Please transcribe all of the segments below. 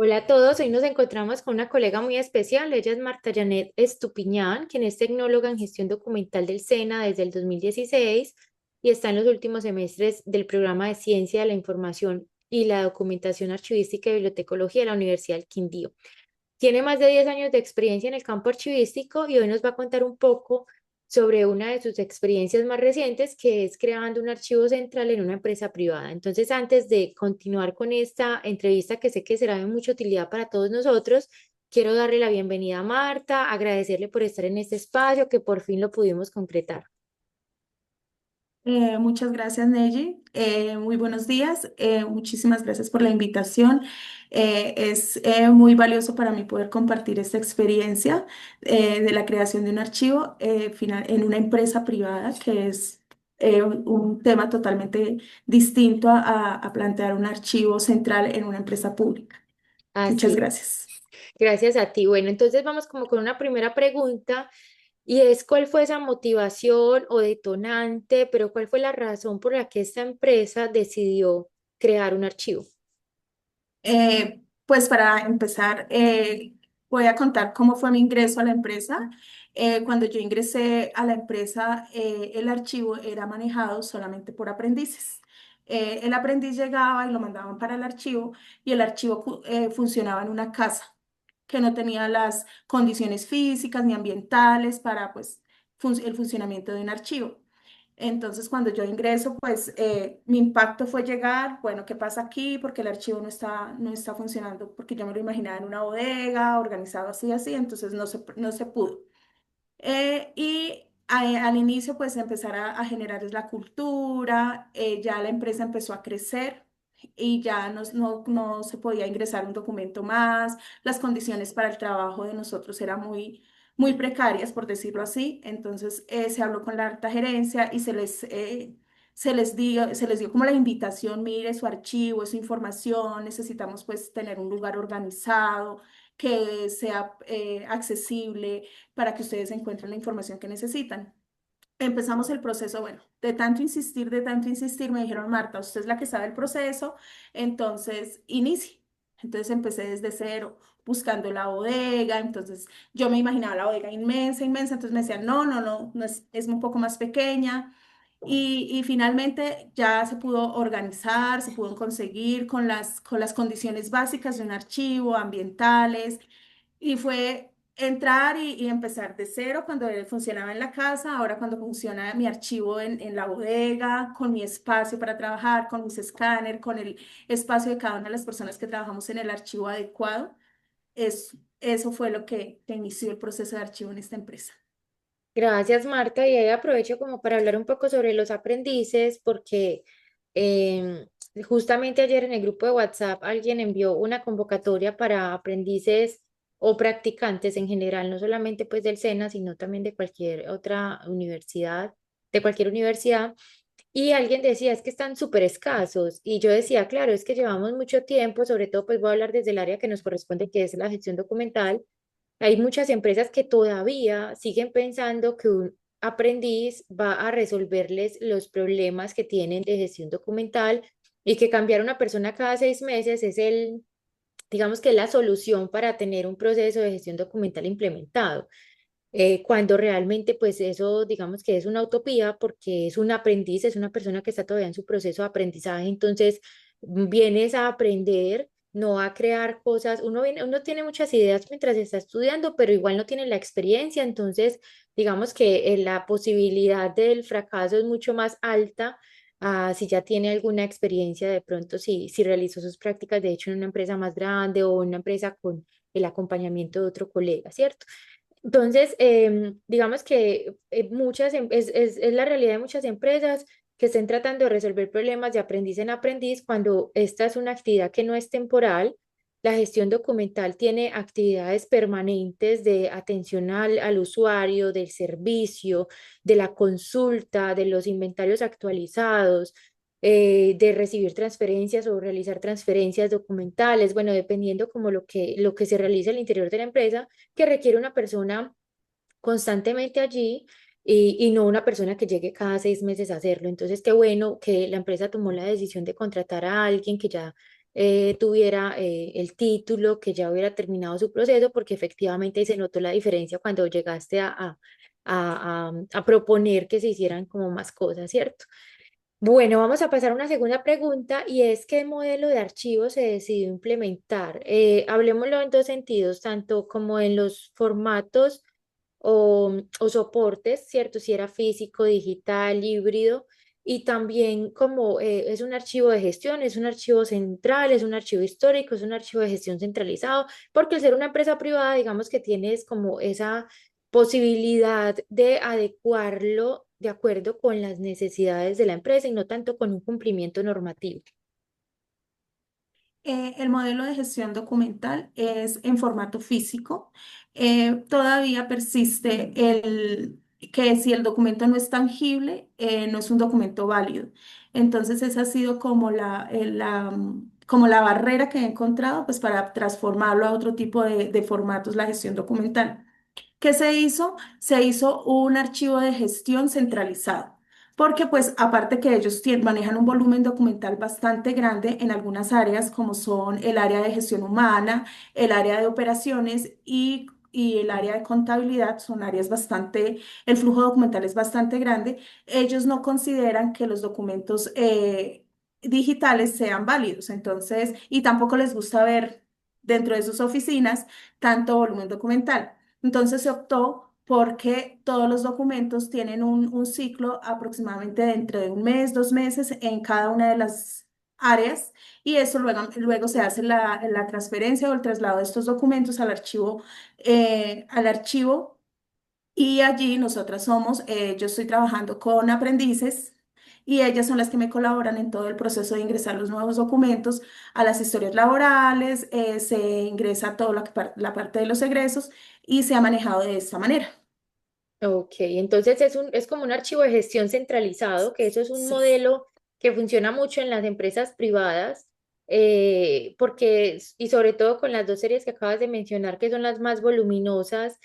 Hola a todos, hoy nos encontramos con una colega muy especial, ella es Marta Janet Estupiñán, quien es tecnóloga en gestión documental del SENA desde el 2016 y está en los últimos semestres del programa de Ciencia de la Información y la Documentación Archivística y Bibliotecología de la Universidad del Quindío. Tiene más de 10 años de experiencia en el campo archivístico y hoy nos va a contar un poco sobre una de sus experiencias más recientes, que es creando un archivo central en una empresa privada. Entonces, antes de continuar con esta entrevista, que sé que será de mucha utilidad para todos nosotros, quiero darle la bienvenida a Marta, agradecerle por estar en este espacio, que por fin lo pudimos concretar. Muchas gracias, Neji. Muy buenos días. Muchísimas gracias por la invitación. Es muy valioso para mí poder compartir esta experiencia de la creación de un archivo en una empresa privada, que es un tema totalmente distinto a plantear un archivo central en una empresa pública. Muchas Así gracias. Gracias a ti. Bueno, entonces vamos como con una primera pregunta y es ¿cuál fue esa motivación o detonante, pero cuál fue la razón por la que esta empresa decidió crear un archivo? Pues para empezar, voy a contar cómo fue mi ingreso a la empresa. Cuando yo ingresé a la empresa, el archivo era manejado solamente por aprendices. El aprendiz llegaba y lo mandaban para el archivo y el archivo funcionaba en una casa que no tenía las condiciones físicas ni ambientales para pues, el funcionamiento de un archivo. Entonces, cuando yo ingreso, pues mi impacto fue llegar, bueno, ¿qué pasa aquí? Porque el archivo no está funcionando, porque yo me lo imaginaba en una bodega, organizado así, así, entonces no se pudo. Al inicio, pues empezar a generar es la cultura, ya la empresa empezó a crecer y ya no se podía ingresar un documento más, las condiciones para el trabajo de nosotros eran muy precarias, por decirlo así. Entonces se habló con la alta gerencia y se les dio como la invitación: mire su archivo, su información, necesitamos pues tener un lugar organizado que sea accesible para que ustedes encuentren la información que necesitan. Empezamos el proceso, bueno, de tanto insistir, me dijeron: Marta, usted es la que sabe el proceso, entonces inicie. Entonces empecé desde cero, buscando la bodega. Entonces yo me imaginaba la bodega inmensa, inmensa, entonces me decían: no, no, no, no es un poco más pequeña. Y finalmente ya se pudo organizar, se pudo conseguir con las condiciones básicas de un archivo, ambientales, y fue entrar y empezar de cero cuando él funcionaba en la casa, ahora cuando funciona mi archivo en la bodega, con mi espacio para trabajar, con mis escáner, con el espacio de cada una de las personas que trabajamos en el archivo adecuado. Eso fue lo que inició el proceso de archivo en esta empresa. Gracias, Marta. Y ahí aprovecho como para hablar un poco sobre los aprendices, porque em, justamente ayer en el grupo de WhatsApp alguien envió una convocatoria para aprendices o practicantes en general, no solamente pues del SENA, sino también de cualquier otra universidad, de cualquier universidad. Y alguien decía, es que están súper escasos. Y yo decía, claro, es que llevamos mucho tiempo, sobre todo pues voy a hablar desde el área que nos corresponde, que es la gestión documental. Hay muchas empresas que todavía siguen pensando que un aprendiz va a resolverles los problemas que tienen de gestión documental y que cambiar a una persona cada 6 meses es digamos que es la solución para tener un proceso de gestión documental implementado. Cuando realmente pues eso digamos que es una utopía porque es un aprendiz, es una persona que está todavía en su proceso de aprendizaje, entonces vienes a aprender, no a crear cosas, uno tiene muchas ideas mientras está estudiando, pero igual no tiene la experiencia, entonces digamos que la posibilidad del fracaso es mucho más alta. Si ya tiene alguna experiencia de pronto, si realizó sus prácticas, de hecho, en una empresa más grande o en una empresa con el acompañamiento de otro colega, ¿cierto? Entonces, digamos que es la realidad de muchas empresas que estén tratando de resolver problemas de aprendiz en aprendiz cuando esta es una actividad que no es temporal. La gestión documental tiene actividades permanentes de atención al usuario, del servicio, de la consulta, de los inventarios actualizados, de recibir transferencias o realizar transferencias documentales, bueno, dependiendo como lo que se realiza al interior de la empresa que requiere una persona constantemente allí y no una persona que llegue cada 6 meses a hacerlo. Entonces, qué bueno que la empresa tomó la decisión de contratar a alguien que ya tuviera el título, que ya hubiera terminado su proceso, porque efectivamente ahí se notó la diferencia cuando llegaste a proponer que se hicieran como más cosas, ¿cierto? Bueno, vamos a pasar a una segunda pregunta y es ¿qué modelo de archivo se decidió implementar? Hablemoslo en dos sentidos, tanto como en los formatos o soportes, ¿cierto? Si era físico, digital, híbrido, y también como es un archivo de gestión, es un archivo central, es un archivo histórico, es un archivo de gestión centralizado, porque al ser una empresa privada, digamos que tienes como esa posibilidad de adecuarlo de acuerdo con las necesidades de la empresa y no tanto con un cumplimiento normativo. El modelo de gestión documental es en formato físico. Todavía persiste el que si el documento no es tangible, no es un documento válido. Entonces, esa ha sido como como la barrera que he encontrado pues, para transformarlo a otro tipo de formatos, la gestión documental. ¿Qué se hizo? Se hizo un archivo de gestión centralizado, porque pues aparte que ellos manejan un volumen documental bastante grande en algunas áreas, como son el área de gestión humana, el área de operaciones y el área de contabilidad, son áreas bastante, el flujo documental es bastante grande, ellos no consideran que los documentos digitales sean válidos, entonces, y tampoco les gusta ver dentro de sus oficinas tanto volumen documental. Entonces se optó porque todos los documentos tienen un ciclo aproximadamente dentro de un mes, 2 meses en cada una de las áreas y eso luego se hace la transferencia o el traslado de estos documentos al archivo y allí nosotras yo estoy trabajando con aprendices. Y ellas son las que me colaboran en todo el proceso de ingresar los nuevos documentos a las historias laborales, se ingresa toda la parte de los egresos y se ha manejado de esta manera. Ok, entonces es como un archivo de gestión centralizado, que eso es un Sí. modelo que funciona mucho en las empresas privadas, y sobre todo con las dos series que acabas de mencionar, que son las más voluminosas,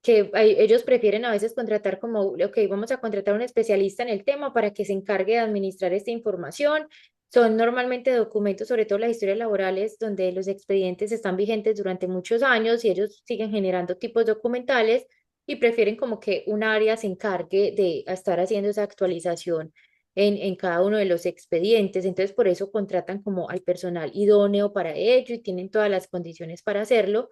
que ellos prefieren a veces contratar como, ok, vamos a contratar a un especialista en el tema para que se encargue de administrar esta información. Son normalmente documentos, sobre todo las historias laborales, donde los expedientes están vigentes durante muchos años y ellos siguen generando tipos documentales y prefieren como que un área se encargue de estar haciendo esa actualización en cada uno de los expedientes. Entonces, por eso contratan como al personal idóneo para ello y tienen todas las condiciones para hacerlo.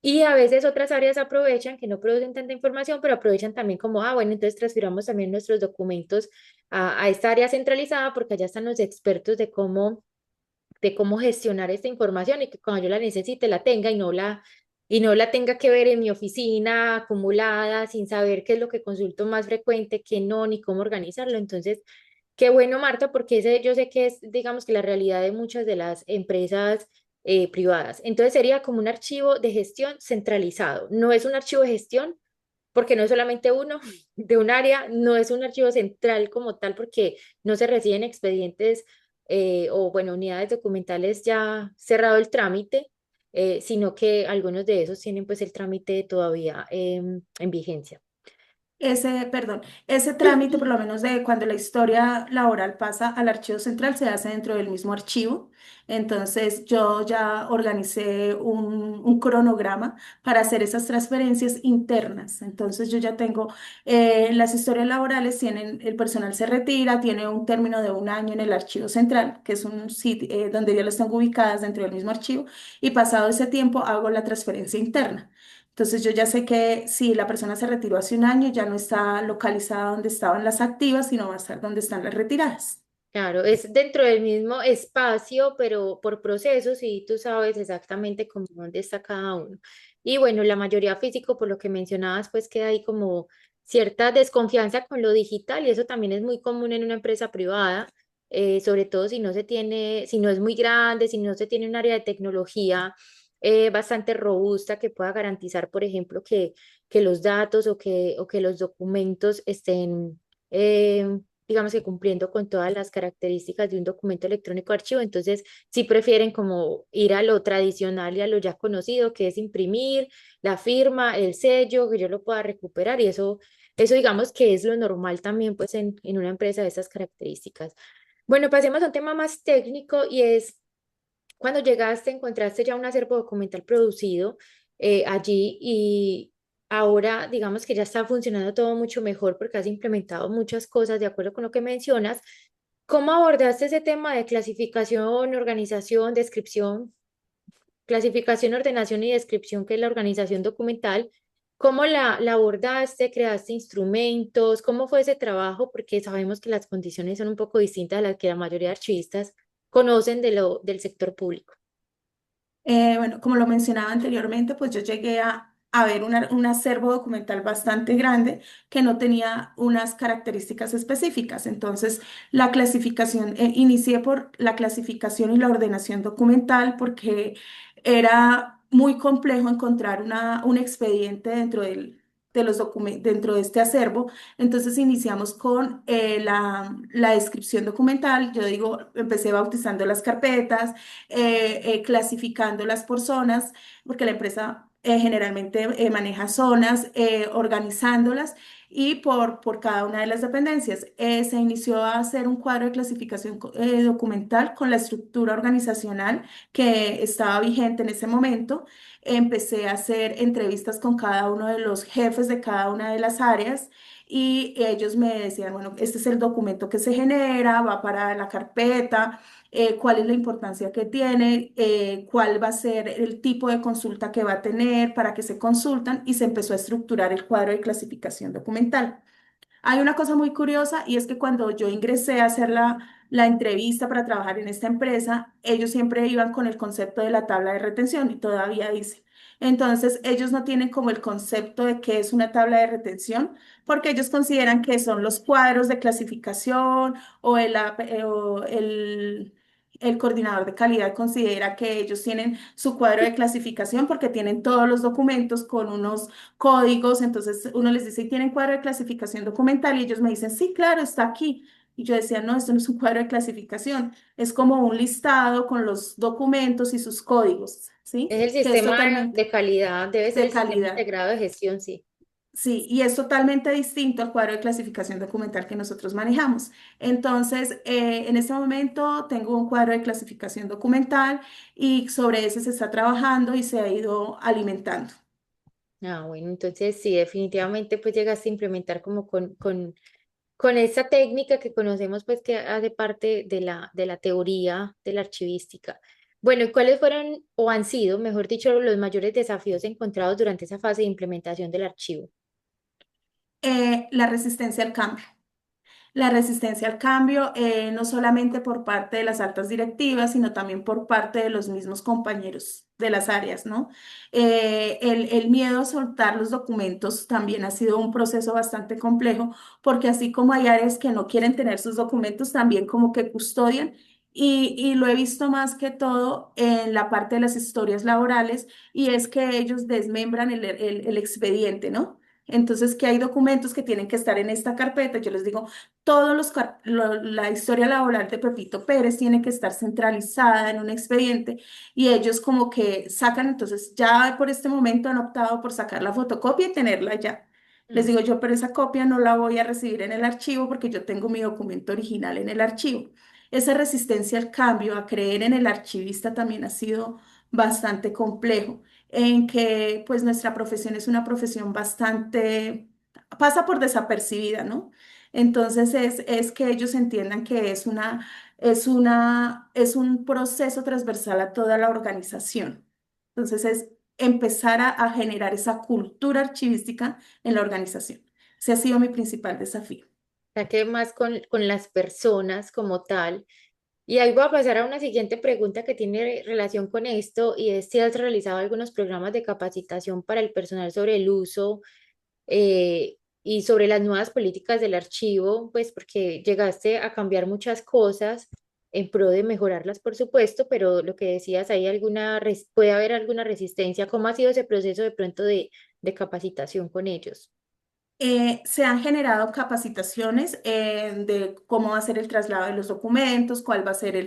Y a veces otras áreas aprovechan que no producen tanta información, pero aprovechan también como, ah, bueno, entonces transfiramos también nuestros documentos a esta área centralizada porque allá están los expertos de cómo gestionar esta información y que cuando yo la necesite la tenga y no la tenga que ver en mi oficina acumulada sin saber qué es lo que consulto más frecuente, qué no, ni cómo organizarlo. Entonces, qué bueno, Marta, porque ese yo sé que es, digamos que la realidad de muchas de las empresas privadas. Entonces sería como un archivo de gestión centralizado. No es un archivo de gestión porque no es solamente uno de un área, no es un archivo central como tal porque no se reciben expedientes o, bueno, unidades documentales ya cerrado el trámite, sino que algunos de esos tienen pues el trámite todavía en vigencia. Ese trámite, por lo menos de cuando la historia laboral pasa al archivo central, se hace dentro del mismo archivo. Entonces, yo ya organicé un cronograma para hacer esas transferencias internas. Entonces, yo ya tengo las historias laborales, el personal se retira, tiene un término de un año en el archivo central, que es un sitio donde ya las tengo ubicadas dentro del mismo archivo, y pasado ese tiempo hago la transferencia interna. Entonces yo ya sé que si la persona se retiró hace un año, ya no está localizada donde estaban las activas, sino va a estar donde están las retiradas. Claro, es dentro del mismo espacio, pero por procesos y tú sabes exactamente cómo dónde está cada uno. Y bueno, la mayoría físico, por lo que mencionabas, pues queda ahí como cierta desconfianza con lo digital y eso también es muy común en una empresa privada, sobre todo si no se tiene, si no es muy grande, si no se tiene un área de tecnología bastante robusta que pueda garantizar, por ejemplo, que los datos o que los documentos estén digamos que cumpliendo con todas las características de un documento electrónico archivo, entonces sí prefieren como ir a lo tradicional y a lo ya conocido, que es imprimir la firma, el sello, que yo lo pueda recuperar y eso digamos que es lo normal también pues en una empresa de esas características. Bueno, pasemos a un tema más técnico y es cuando llegaste, encontraste ya un acervo documental producido allí y ahora digamos que ya está funcionando todo mucho mejor porque has implementado muchas cosas de acuerdo con lo que mencionas. ¿Cómo abordaste ese tema de clasificación, organización, descripción, clasificación, ordenación y descripción, que es la organización documental? ¿Cómo la abordaste? ¿Creaste instrumentos? ¿Cómo fue ese trabajo? Porque sabemos que las condiciones son un poco distintas a las que la mayoría de archivistas conocen del sector público. Bueno, como lo mencionaba anteriormente, pues yo llegué a ver un acervo documental bastante grande que no tenía unas características específicas. Entonces, la clasificación, inicié por la clasificación y la ordenación documental porque era muy complejo encontrar un expediente dentro de este acervo. Entonces iniciamos con la descripción documental. Yo digo, empecé bautizando las carpetas, clasificándolas por zonas, porque la empresa generalmente maneja zonas, organizándolas y por cada una de las dependencias. Se inició a hacer un cuadro de clasificación documental con la estructura organizacional que estaba vigente en ese momento. Empecé a hacer entrevistas con cada uno de los jefes de cada una de las áreas. Y ellos me decían, bueno, este es el documento que se genera, va para la carpeta, cuál es la importancia que tiene, cuál va a ser el tipo de consulta que va a tener, para que se consultan, y se empezó a estructurar el cuadro de clasificación documental. Hay una cosa muy curiosa y es que cuando yo ingresé a hacer la entrevista para trabajar en esta empresa, ellos siempre iban con el concepto de la tabla de retención y todavía dice. Entonces, ellos no tienen como el concepto de qué es una tabla de retención, porque ellos consideran que son los cuadros de clasificación o el coordinador de calidad considera que ellos tienen su cuadro de clasificación porque tienen todos los documentos con unos códigos. Entonces uno les dice, ¿y tienen cuadro de clasificación documental? Y ellos me dicen, sí, claro, está aquí. Y yo decía, no, esto no es un cuadro de clasificación, es como un listado con los documentos y sus códigos, Es ¿sí? el Que es sistema totalmente de calidad, debe ser de el sistema calidad. integrado de gestión, sí. Sí, y es totalmente distinto al cuadro de clasificación documental que nosotros manejamos. Entonces, en este momento tengo un cuadro de clasificación documental y sobre ese se está trabajando y se ha ido alimentando. Ah, bueno, entonces sí, definitivamente pues llegaste a implementar como con esa técnica que conocemos pues que hace parte de la teoría de la archivística. Bueno, ¿y cuáles fueron o han sido, mejor dicho, los mayores desafíos encontrados durante esa fase de implementación del archivo? La resistencia al cambio. La resistencia al cambio, no solamente por parte de las altas directivas, sino también por parte de los mismos compañeros de las áreas, ¿no? El miedo a soltar los documentos también ha sido un proceso bastante complejo, porque así como hay áreas que no quieren tener sus documentos, también como que custodian. Y lo he visto más que todo en la parte de las historias laborales, y es que ellos desmembran el expediente, ¿no? Entonces, que hay documentos que tienen que estar en esta carpeta. Yo les digo, la historia laboral de Pepito Pérez tiene que estar centralizada en un expediente, y ellos como que sacan, entonces ya por este momento han optado por sacar la fotocopia y tenerla ya. Les Mm. digo yo, pero esa copia no la voy a recibir en el archivo porque yo tengo mi documento original en el archivo. Esa resistencia al cambio, a creer en el archivista, también ha sido bastante complejo, en que pues nuestra profesión es una profesión bastante, pasa por desapercibida, ¿no? Entonces es que ellos entiendan que es un proceso transversal a toda la organización. Entonces es empezar a generar esa cultura archivística en la organización. Ese ha sido mi principal desafío. O sea, que más con las personas como tal. Y ahí voy a pasar a una siguiente pregunta que tiene relación con esto y es si has realizado algunos programas de capacitación para el personal sobre el uso y sobre las nuevas políticas del archivo, pues porque llegaste a cambiar muchas cosas en pro de mejorarlas, por supuesto, pero lo que decías, puede haber alguna resistencia. ¿Cómo ha sido ese proceso de pronto de capacitación con ellos? Se han generado capacitaciones de cómo va a ser el traslado de los documentos, cuál va a ser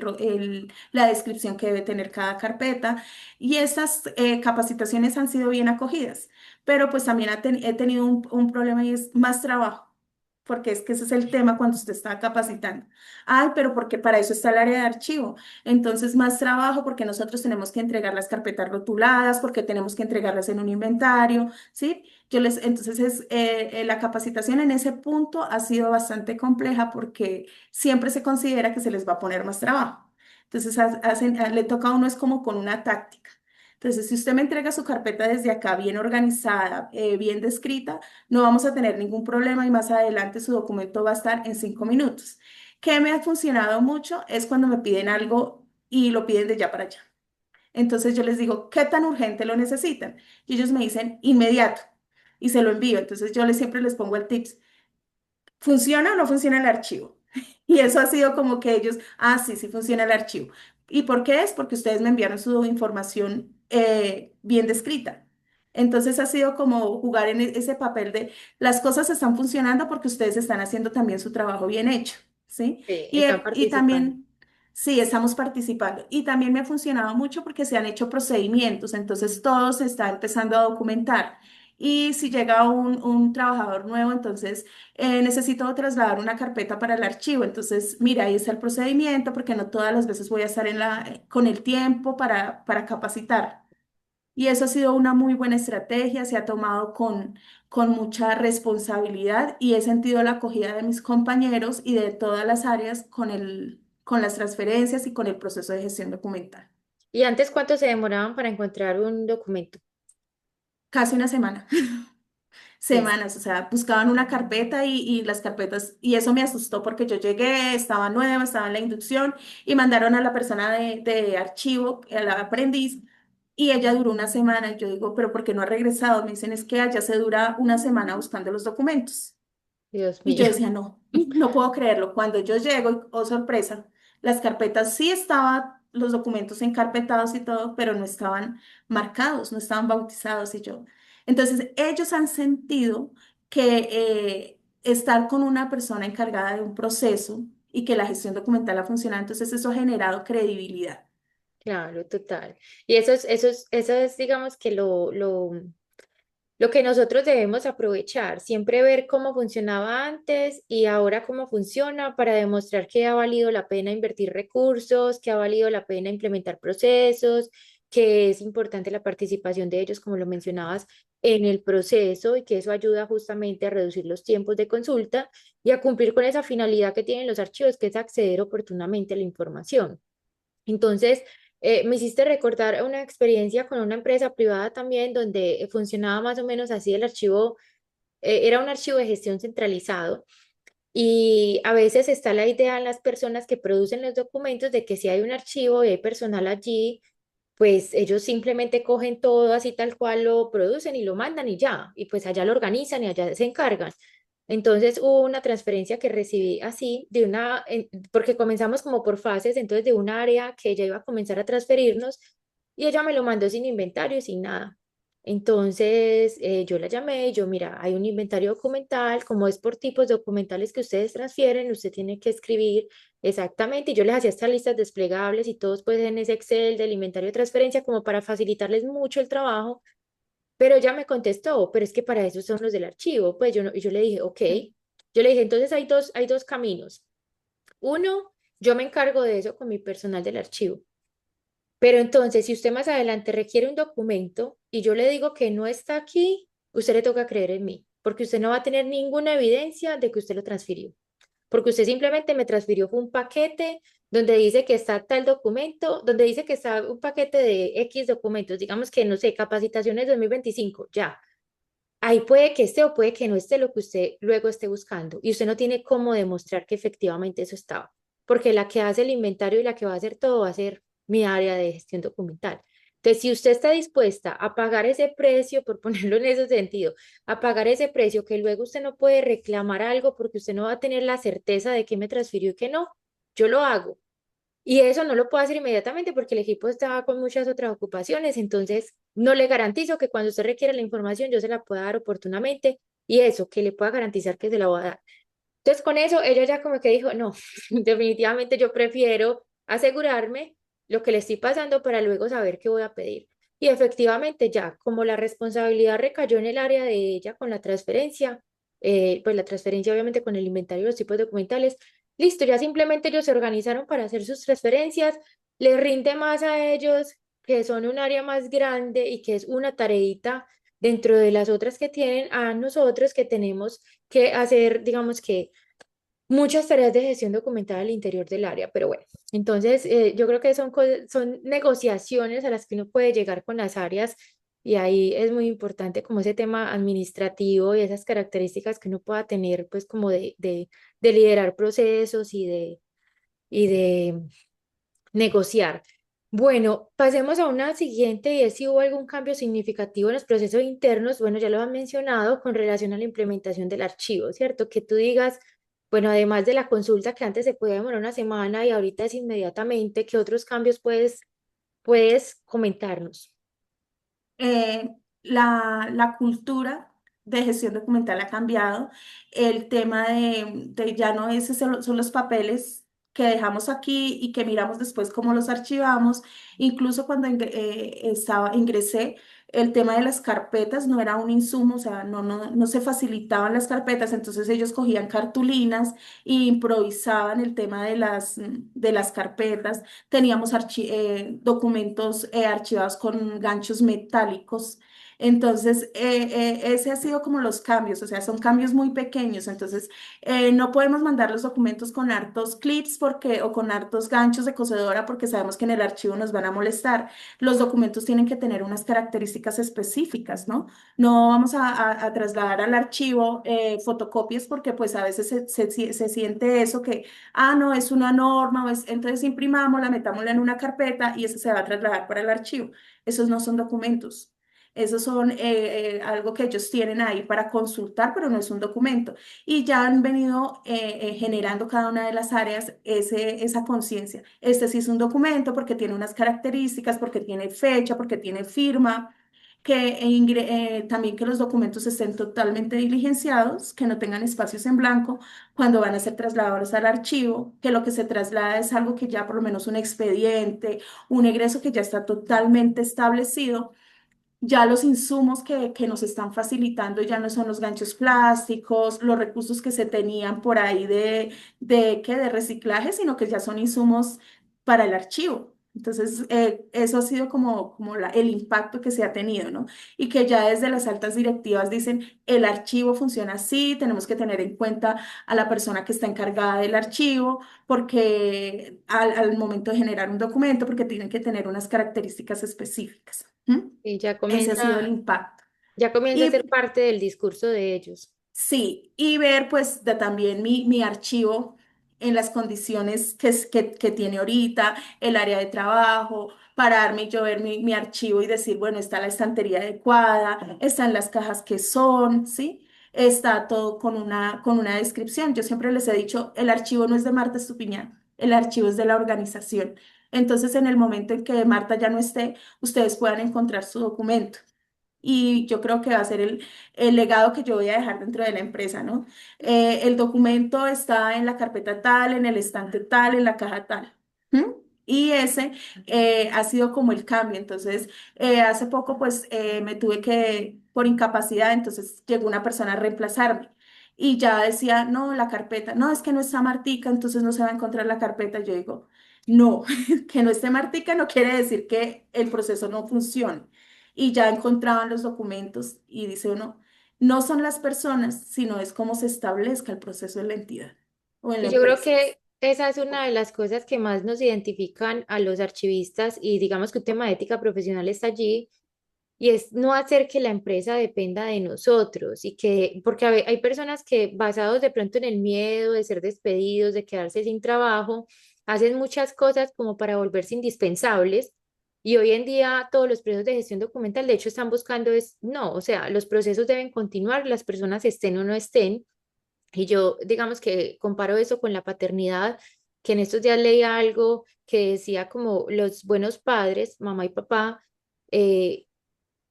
la descripción que debe tener cada carpeta, y estas capacitaciones han sido bien acogidas, pero pues también he tenido un problema, y es más trabajo. porque es que ese es el tema cuando usted está capacitando. Ay, pero porque para eso está el área de archivo. Entonces, más trabajo porque nosotros tenemos que entregar las carpetas rotuladas, porque tenemos que entregarlas en un inventario, ¿sí? Entonces, la capacitación en ese punto ha sido bastante compleja porque siempre se considera que se les va a poner más trabajo. Entonces, le toca a uno es como con una táctica. Entonces, si usted me entrega su carpeta desde acá bien organizada, bien descrita, no vamos a tener ningún problema y más adelante su documento va a estar en 5 minutos. ¿Qué me ha funcionado mucho? Es cuando me piden algo y lo piden de ya para allá. Entonces yo les digo, ¿qué tan urgente lo necesitan? Y ellos me dicen, inmediato. Y se lo envío. Entonces siempre les pongo el tips. ¿Funciona o no funciona el archivo? Y eso ha sido como que ellos, ah, sí, sí funciona el archivo. ¿Y por qué es? Porque ustedes me enviaron su información bien descrita. Entonces ha sido como jugar en ese papel de las cosas están funcionando porque ustedes están haciendo también su trabajo bien hecho, ¿sí? Sí, Y, están y participando. también, sí, estamos participando. Y también me ha funcionado mucho porque se han hecho procedimientos, entonces todo se está empezando a documentar. Y si llega un trabajador nuevo, entonces necesito trasladar una carpeta para el archivo. Entonces, mira, ahí está el procedimiento, porque no todas las veces voy a estar con el tiempo para capacitar. Y eso ha sido una muy buena estrategia, se ha tomado con mucha responsabilidad y he sentido la acogida de mis compañeros y de todas las áreas con las transferencias y con el proceso de gestión documental. ¿Y antes cuánto se demoraban para encontrar un documento? Casi una semana. Pues, Semanas, o sea, buscaban una carpeta y las carpetas, y eso me asustó porque yo llegué, estaba nueva, estaba en la inducción y mandaron a la persona de archivo, a la aprendiz, y ella duró una semana. Y yo digo, pero ¿por qué no ha regresado? Me dicen, es que allá se dura una semana buscando los documentos. Dios Y yo mío. decía, no, no puedo creerlo. Cuando yo llego, oh sorpresa, las carpetas sí estaban, los documentos encarpetados y todo, pero no estaban marcados, no estaban bautizados y yo. Entonces, ellos han sentido que estar con una persona encargada de un proceso y que la gestión documental ha funcionado, entonces eso ha generado credibilidad. Claro, total. Y eso es, digamos que lo que nosotros debemos aprovechar, siempre ver cómo funcionaba antes y ahora cómo funciona para demostrar que ha valido la pena invertir recursos, que ha valido la pena implementar procesos, que es importante la participación de ellos, como lo mencionabas, en el proceso y que eso ayuda justamente a reducir los tiempos de consulta y a cumplir con esa finalidad que tienen los archivos, que es acceder oportunamente a la información. Entonces, me hiciste recordar una experiencia con una empresa privada también donde funcionaba más o menos así el archivo, era un archivo de gestión centralizado y a veces está la idea en las personas que producen los documentos de que si hay un archivo y hay personal allí, pues ellos simplemente cogen todo así tal cual lo producen y lo mandan y ya, y pues allá lo organizan y allá se encargan. Entonces hubo una transferencia que recibí así, porque comenzamos como por fases, entonces de un área que ella iba a comenzar a transferirnos y ella me lo mandó sin inventario, sin nada. Entonces yo la llamé y yo, mira, hay un inventario documental, como es por tipos documentales que ustedes transfieren, usted tiene que escribir exactamente, y yo les hacía estas listas desplegables y todos pues en ese Excel del inventario de transferencia como para facilitarles mucho el trabajo, pero ella me contestó, pero es que para eso son los del archivo, pues yo, no, y yo le dije, ok, yo le dije, entonces hay dos caminos. Uno, yo me encargo de eso con mi personal del archivo. Pero entonces, si usted más adelante requiere un documento y yo le digo que no está aquí, usted le toca creer en mí, porque usted no va a tener ninguna evidencia de que usted lo transfirió, porque usted simplemente me transfirió fue un paquete donde dice que está tal documento, donde dice que está un paquete de X documentos, digamos que no sé, capacitaciones 2025 ya. Ahí puede que esté o puede que no esté lo que usted luego esté buscando y usted no tiene cómo demostrar que efectivamente eso estaba, porque la que hace el inventario y la que va a hacer todo va a ser mi área de gestión documental. Entonces, si usted está dispuesta a pagar ese precio, por ponerlo en ese sentido, a pagar ese precio que luego usted no puede reclamar algo porque usted no va a tener la certeza de que me transfirió y que no, yo lo hago. Y eso no lo puedo hacer inmediatamente porque el equipo está con muchas otras ocupaciones, entonces no le garantizo que cuando usted requiera la información yo se la pueda dar oportunamente y eso, que le pueda garantizar que se la voy a dar. Entonces con eso ella ya como que dijo, no, definitivamente yo prefiero asegurarme lo que le estoy pasando para luego saber qué voy a pedir. Y efectivamente ya, como la responsabilidad recayó en el área de ella con la transferencia, pues la transferencia obviamente con el inventario y los tipos documentales. Listo, ya simplemente ellos se organizaron para hacer sus transferencias, les rinde más a ellos, que son un área más grande y que es una tareita dentro de las otras que tienen, a nosotros que tenemos que hacer, digamos que muchas tareas de gestión documental al interior del área, pero bueno, entonces yo creo que son negociaciones a las que uno puede llegar con las áreas y ahí es muy importante como ese tema administrativo y esas características que uno pueda tener pues como de liderar procesos y de negociar. Bueno, pasemos a una siguiente y es si hubo algún cambio significativo en los procesos internos. Bueno, ya lo han mencionado con relación a la implementación del archivo, ¿cierto? Que tú digas, bueno, además de la consulta que antes se podía demorar una semana y ahorita es inmediatamente, ¿qué otros cambios puedes comentarnos? La cultura de gestión documental ha cambiado. El tema de ya no es, son los papeles que dejamos aquí y que miramos después cómo los archivamos. Incluso cuando ingresé, el tema de las carpetas no era un insumo, o sea, no se facilitaban las carpetas, entonces ellos cogían cartulinas e improvisaban el tema de las carpetas. Teníamos documentos archivados con ganchos metálicos. Entonces, ese ha sido como los cambios, o sea, son cambios muy pequeños. Entonces, no podemos mandar los documentos con hartos clips o con hartos ganchos de cosedora porque sabemos que en el archivo nos van a molestar. Los documentos tienen que tener unas características específicas, ¿no? No vamos a trasladar al archivo fotocopias porque pues a veces se siente eso que no, es una norma, entonces imprimámosla, metámosla en una carpeta y eso se va a trasladar para el archivo. Esos no son documentos. Esos son algo que ellos tienen ahí para consultar, pero no es un documento. Y ya han venido generando cada una de las áreas esa conciencia. Este sí es un documento porque tiene unas características, porque tiene fecha, porque tiene firma, también que los documentos estén totalmente diligenciados, que no tengan espacios en blanco cuando van a ser trasladados al archivo, que lo que se traslada es algo que ya por lo menos un expediente, un egreso que ya está totalmente establecido. Ya los insumos que nos están facilitando ya no son los ganchos plásticos, los recursos que se tenían por ahí de reciclaje, sino que ya son insumos para el archivo. Entonces, eso ha sido como el impacto que se ha tenido, ¿no? Y que ya desde las altas directivas dicen, el archivo funciona así, tenemos que tener en cuenta a la persona que está encargada del archivo, porque al momento de generar un documento, porque tienen que tener unas características específicas. ¿Mm? Y Ese ha sido el impacto. ya comienza a ser Y parte del discurso de ellos. sí, y ver pues también mi archivo en las condiciones que tiene ahorita, el área de trabajo, pararme y yo ver mi archivo y decir, bueno, está la estantería adecuada, están las cajas que son, ¿sí? Está todo con una descripción. Yo siempre les he dicho, el archivo no es de Marta Estupiñán, el archivo es de la organización. Entonces, en el momento en que Marta ya no esté, ustedes puedan encontrar su documento. Y yo creo que va a ser el legado que yo voy a dejar dentro de la empresa, ¿no? El documento está en la carpeta tal, en el estante tal, en la caja tal. ¿Mm? Y ese ha sido como el cambio. Entonces, hace poco, pues, me tuve por incapacidad, entonces llegó una persona a reemplazarme. Y ya decía, no, la carpeta, no, es que no está Martica, entonces no se va a encontrar la carpeta. Yo digo, no, que no esté Martica no quiere decir que el proceso no funcione y ya encontraban los documentos y dice uno, no son las personas, sino es cómo se establezca el proceso en la entidad o en la Y yo creo empresa. que esa es una de las cosas que más nos identifican a los archivistas y digamos que un tema de ética profesional está allí y es no hacer que la empresa dependa de nosotros y porque hay personas que basados de pronto en el miedo de ser despedidos, de quedarse sin trabajo, hacen muchas cosas como para volverse indispensables y hoy en día todos los procesos de gestión documental de hecho están buscando no, o sea, los procesos deben continuar, las personas estén o no estén y yo digamos que comparo eso con la paternidad, que en estos días leí algo que decía como los buenos padres, mamá y papá, eh,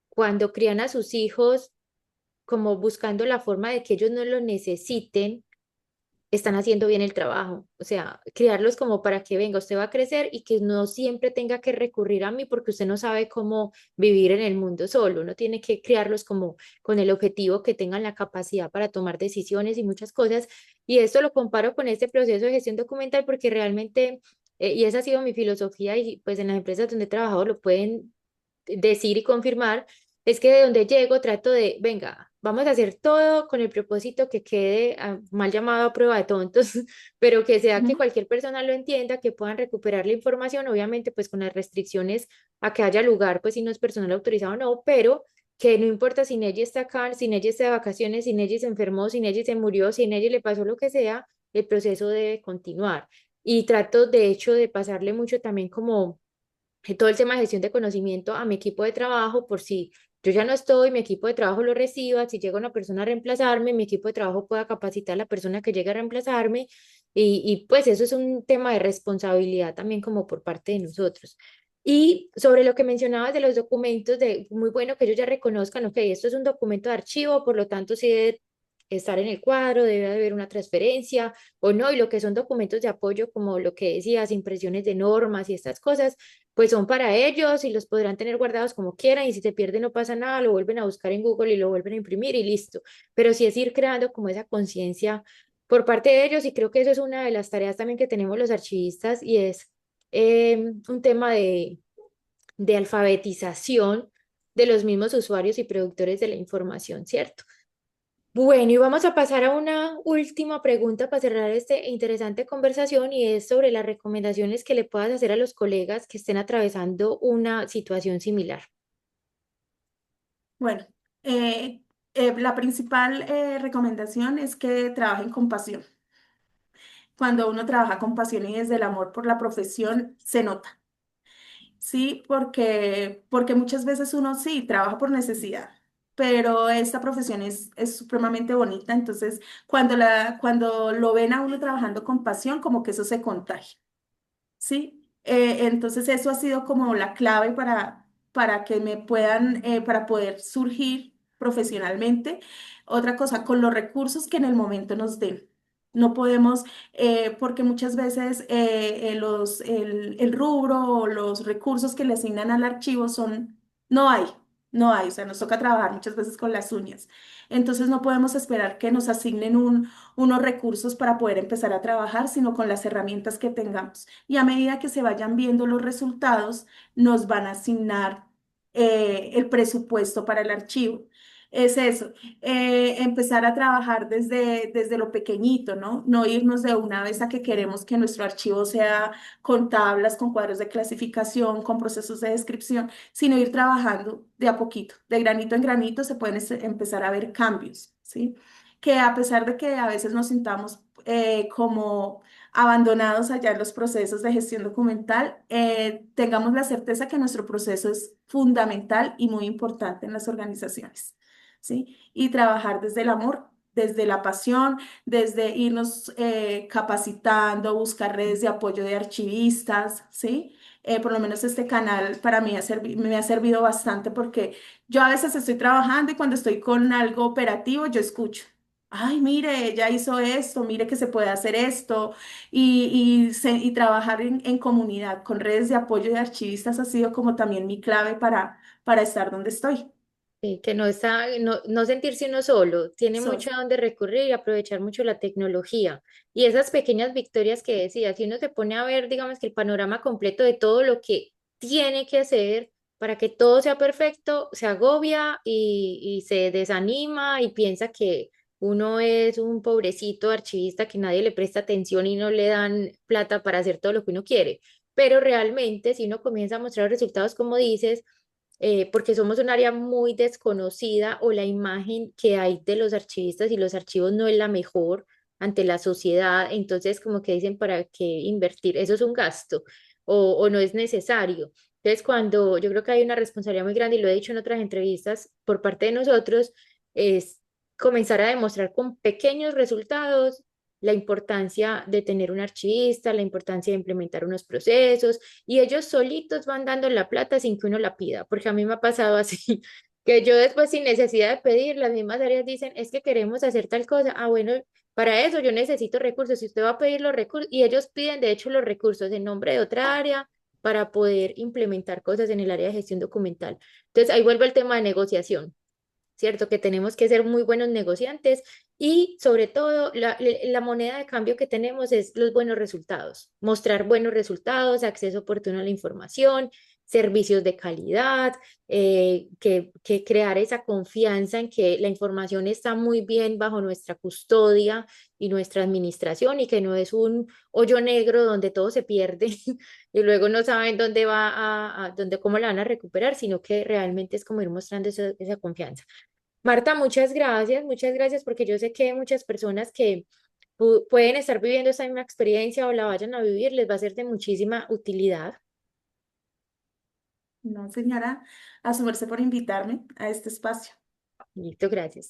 cuando crían a sus hijos como buscando la forma de que ellos no lo necesiten, están haciendo bien el trabajo. O sea, criarlos como para que venga, usted va a crecer y que no siempre tenga que recurrir a mí porque usted no sabe cómo vivir en el mundo solo. Uno tiene que criarlos como con el objetivo que tengan la capacidad para tomar decisiones y muchas cosas. Y esto lo comparo con este proceso de gestión documental porque realmente, y esa ha sido mi filosofía y pues en las empresas donde he trabajado lo pueden decir y confirmar, es que de donde llego trato de, venga, vamos a hacer todo con el propósito que quede mal llamado a prueba de tontos, pero que sea que Ujú. cualquier persona lo entienda, que puedan recuperar la información, obviamente pues con las restricciones a que haya lugar, pues si no es personal autorizado o no, pero que no importa si Nelly está acá, si Nelly está de vacaciones, si Nelly se enfermó, si Nelly se murió, si Nelly le pasó lo que sea, el proceso debe continuar. Y trato de hecho de pasarle mucho también como todo el tema de gestión de conocimiento a mi equipo de trabajo por si yo ya no estoy, mi equipo de trabajo lo reciba, si llega una persona a reemplazarme, mi equipo de trabajo pueda capacitar a la persona que llegue a reemplazarme y pues eso es un tema de responsabilidad también como por parte de nosotros. Y sobre lo que mencionabas de los documentos, de muy bueno que ellos ya reconozcan, ok, esto es un documento de archivo, por lo tanto sí debe estar en el cuadro, debe haber una transferencia o no, y lo que son documentos de apoyo, como lo que decías, impresiones de normas y estas cosas, pues son para ellos y los podrán tener guardados como quieran y si se pierde no pasa nada, lo vuelven a buscar en Google y lo vuelven a imprimir y listo. Pero sí es ir creando como esa conciencia por parte de ellos y creo que eso es una de las tareas también que tenemos los archivistas y es un tema de alfabetización de los mismos usuarios y productores de la información, ¿cierto? Bueno, y vamos a pasar a una última pregunta para cerrar esta interesante conversación y es sobre las recomendaciones que le puedas hacer a los colegas que estén atravesando una situación similar. Bueno, la principal recomendación es que trabajen con pasión. Cuando uno trabaja con pasión y desde el amor por la profesión, se nota. Sí, porque muchas veces uno sí trabaja por necesidad, pero esta profesión es supremamente bonita, entonces cuando lo ven a uno trabajando con pasión, como que eso se contagia. ¿Sí? Entonces eso ha sido como la clave para que me puedan, para poder surgir profesionalmente. Otra cosa, con los recursos que en el momento nos den. No podemos, porque muchas veces el rubro o los recursos que le asignan al archivo son, no hay, no hay, o sea, nos toca trabajar muchas veces con las uñas. Entonces no podemos esperar que nos asignen unos recursos para poder empezar a trabajar, sino con las herramientas que tengamos. Y a medida que se vayan viendo los resultados, nos van a asignar el presupuesto para el archivo. Es eso, empezar a trabajar desde lo pequeñito, ¿no? No irnos de una vez a que queremos que nuestro archivo sea con tablas, con cuadros de clasificación, con procesos de descripción, sino ir trabajando de a poquito, de granito en granito se pueden empezar a ver cambios, ¿sí? Que a pesar de que a veces nos sintamos como abandonados allá en los procesos de gestión documental, tengamos la certeza que nuestro proceso es fundamental y muy importante en las organizaciones, ¿sí? Y trabajar desde el amor, desde la pasión, desde irnos capacitando, buscar redes de apoyo de archivistas, ¿sí? Por lo menos este canal para mí me ha servido bastante porque yo a veces estoy trabajando y cuando estoy con algo operativo, yo escucho. Ay, mire, ella hizo esto, mire que se puede hacer esto y trabajar en comunidad con redes de apoyo de archivistas ha sido como también mi clave para estar donde estoy. Sí, que no está, no sentirse uno solo, tiene mucho Sol. a dónde recurrir y aprovechar mucho la tecnología. Y esas pequeñas victorias que decía, si uno se pone a ver, digamos que el panorama completo de todo lo que tiene que hacer para que todo sea perfecto, se agobia y se desanima y piensa que uno es un pobrecito archivista que nadie le presta atención y no le dan plata para hacer todo lo que uno quiere. Pero realmente, si uno comienza a mostrar resultados como dices, porque somos un área muy desconocida o la imagen que hay de los archivistas y los archivos no es la mejor ante la sociedad, entonces como que dicen para qué invertir, eso es un gasto o no es necesario. Entonces cuando yo creo que hay una responsabilidad muy grande y lo he dicho en otras entrevistas por parte de nosotros, es comenzar a demostrar con pequeños resultados la importancia de tener un archivista, la importancia de implementar unos procesos, y ellos solitos van dando la plata sin que uno la pida, porque a mí me ha pasado así, que yo después sin necesidad de pedir, las mismas áreas dicen, es que queremos hacer tal cosa, ah, bueno, Para eso yo necesito recursos. Si usted va a pedir los recursos, y ellos piden de hecho los recursos en nombre de otra área para poder implementar cosas en el área de gestión documental. Entonces ahí vuelve el tema de negociación. ¿Cierto? Que tenemos que ser muy buenos negociantes y sobre todo la moneda de cambio que tenemos es los buenos resultados, mostrar buenos resultados, acceso oportuno a la información, servicios de calidad, que crear esa confianza en que la información está muy bien bajo nuestra custodia y nuestra administración y que no es un hoyo negro donde todo se pierde y luego no saben dónde va dónde, cómo la van a recuperar, sino que realmente es como ir mostrando esa confianza. Marta, muchas gracias porque yo sé que hay muchas personas que pueden estar viviendo esa misma experiencia o la vayan a vivir, les va a ser de muchísima utilidad. No, señora, a su merced por invitarme a este espacio. Listo, gracias.